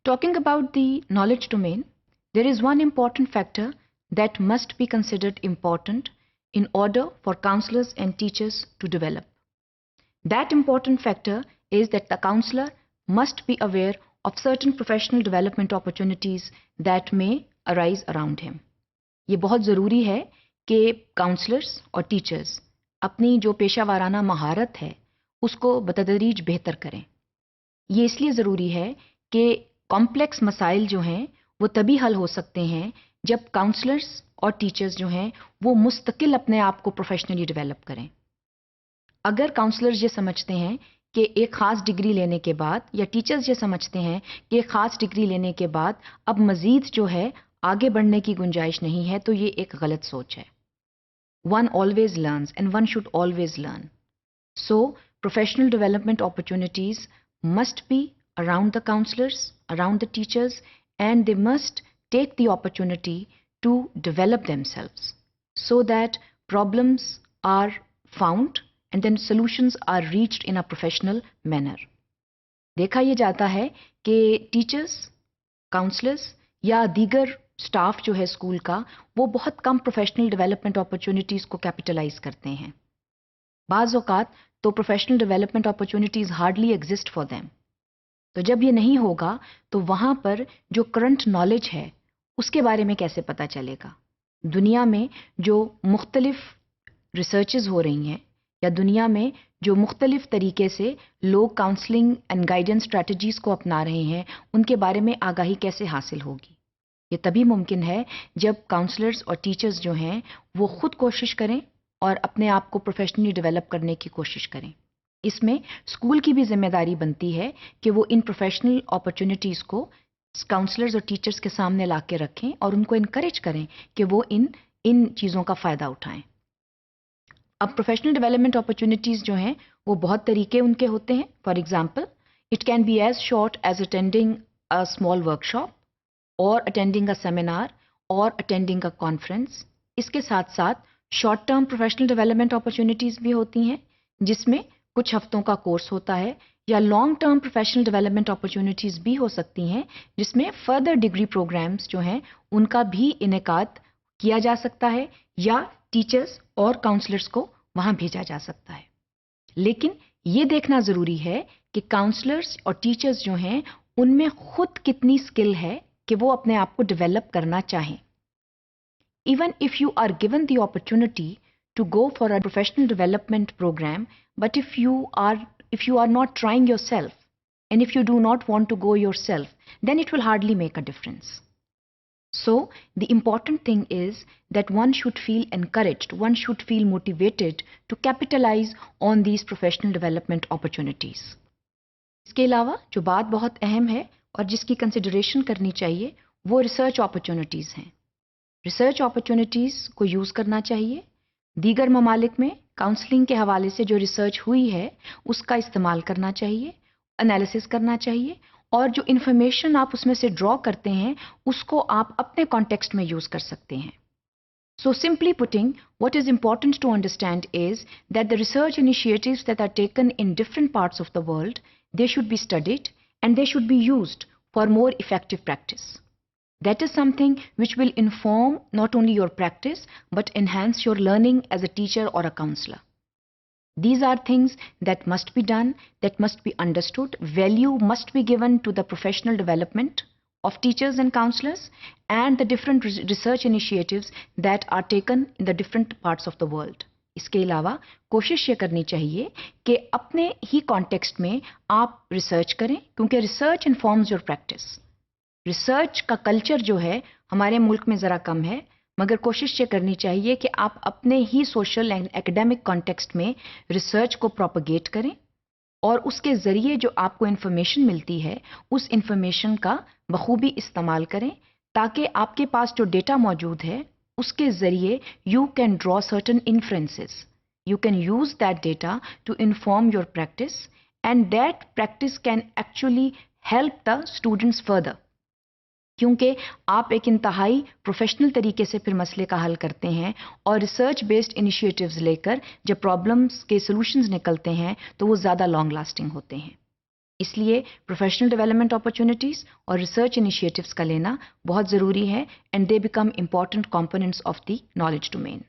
Talking about the knowledge domain, there is one important factor that must be considered important in order for counselors and teachers to develop. That important factor is that the counselor must be aware of certain professional development opportunities that may arise around him. ये बहुत ज़रूरी है कि counsellors और teachers अपनी जो पेशा वाराना महारत है उसको बतदरीज बेहतर करें. ये इसलिए ज़रूरी है कि कॉम्प्लेक्स मसाइल जो हैं वो तभी हल हो सकते हैं जब काउंसलर्स और टीचर्स जो हैं वो मुस्तकिल अपने आप को प्रोफेशनली डेवलप करें. अगर काउंसलर्स ये समझते हैं कि एक ख़ास डिग्री लेने के बाद या टीचर्स ये समझते हैं कि एक ख़ास डिग्री लेने के बाद अब मज़ीद जो है आगे बढ़ने की गुंजाइश नहीं है, तो ये एक गलत सोच है. One always learns and one should always learn. So, professional development opportunities must be around the counselors, around the teachers, and they must take the opportunity to develop themselves so that problems are found and then solutions are reached in a professional manner. देखा ये जाता है कि teachers, counsellors या दीगर staff जो है school का वो बहुत कम प्रोफेशनल डेवलपमेंट अपॉर्चुनिटीज़ को कैपिटलाइज करते हैं. बाज़ औक़ात तो professional development opportunities hardly exist for them. तो जब ये नहीं होगा तो वहाँ पर जो करंट नॉलेज है उसके बारे में कैसे पता चलेगा. दुनिया में जो मुख्तलिफ रिसर्चेस हो रही हैं या दुनिया में जो मुख्तलिफ तरीके से लोग काउंसलिंग एंड गाइडेंस स्ट्रैटेजीज़ को अपना रहे हैं उनके बारे में आगाही कैसे हासिल होगी. ये तभी मुमकिन है जब काउंसलर्स और टीचर्स जो हैं वो खुद कोशिश करें और अपने आप को प्रोफेशनली डेवलप करने की कोशिश करें. इसमें स्कूल की भी जिम्मेदारी बनती है कि वो इन प्रोफेशनल अपॉर्चुनिटीज़ को काउंसलर्स और टीचर्स के सामने ला के रखें और उनको इनकरेज करें कि वो इन चीज़ों का फ़ायदा उठाएं. अब प्रोफेशनल डेवलपमेंट अपॉर्चुनिटीज़ जो हैं वो बहुत तरीके उनके होते हैं. For example, it can be as short as attending a small workshop or attending a seminar or attending a conference. इसके साथ साथ short term professional development opportunities भी होती हैं जिसमें कुछ हफ्तों का कोर्स होता है, या long term professional development opportunities भी हो सकती हैं जिसमें फर्दर डिग्री प्रोग्राम्स जो हैं उनका भी इनेकाद किया जा सकता है या टीचर्स और काउंसलर्स को वहाँ भेजा जा सकता है. लेकिन ये देखना ज़रूरी है कि काउंसलर्स और टीचर्स जो हैं उनमें खुद कितनी स्किल है कि वो अपने आप को डेवलप करना चाहें. Even if you are given the opportunity to go for a professional development program, but if you are not trying yourself and if you do not want to go yourself, then it will hardly make a difference. So the important thing is that one should feel encouraged, one should feel motivated to capitalize on these professional development opportunities. इसके अलावा जो बात बहुत अहम है और जिसकी consideration करनी चाहिए वो रिसर्च अपॉर्चुनिटीज़ हैं. रिसर्च अपॉर्चुनिटीज़ को यूज़ करना चाहिए. दीगर ममालिक में काउंसलिंग के हवाले से जो रिसर्च हुई है उसका इस्तेमाल करना चाहिए, एनालिसिस करना चाहिए और जो इन्फॉर्मेशन आप उसमें से ड्रॉ करते हैं उसको आप अपने कॉन्टेक्स्ट में यूज़ कर सकते हैं. So simply putting, what is important to understand is that the research initiatives that are taken in different parts of the world, they should be studied and they should be used for more effective practice. That is something which will inform not only your practice but enhance your learning as a teacher or a counselor. These are things that must be done, that must be understood. Value must be given to the professional development of teachers and counselors and the different research initiatives that are taken in the different parts of the world. इसके अलावा कोशिश ये करनी चाहिए कि अपने ही context में आप रिसर्च करें क्योंकि research informs your practice. Research का कल्चर जो है हमारे मुल्क में ज़रा कम है, मगर कोशिश ये करनी चाहिए कि आप अपने ही सोशल एंड एकेडमिक कॉन्टेक्स्ट में रिसर्च को प्रोपगेट करें और उसके ज़रिए जो आपको इन्फॉर्मेशन मिलती है उस इन्फॉर्मेशन का बखूबी इस्तेमाल करें ताकि आपके पास जो डेटा मौजूद है उसके ज़रिए you can draw certain inferences. You can use that data to inform your practice and that practice can actually help the students further. क्योंकि आप एक इंतहाई प्रोफेशनल तरीके से फिर मसले का हल करते हैं और रिसर्च बेस्ड इनिशिएटिव्स लेकर जब प्रॉब्लम्स के सॉल्यूशंस निकलते हैं तो वो ज़्यादा लॉन्ग लास्टिंग होते हैं. इसलिए प्रोफेशनल डेवलपमेंट अपॉर्चुनिटीज और रिसर्च इनिशिएटिव्स का लेना बहुत ज़रूरी है and they become important components of the knowledge domain.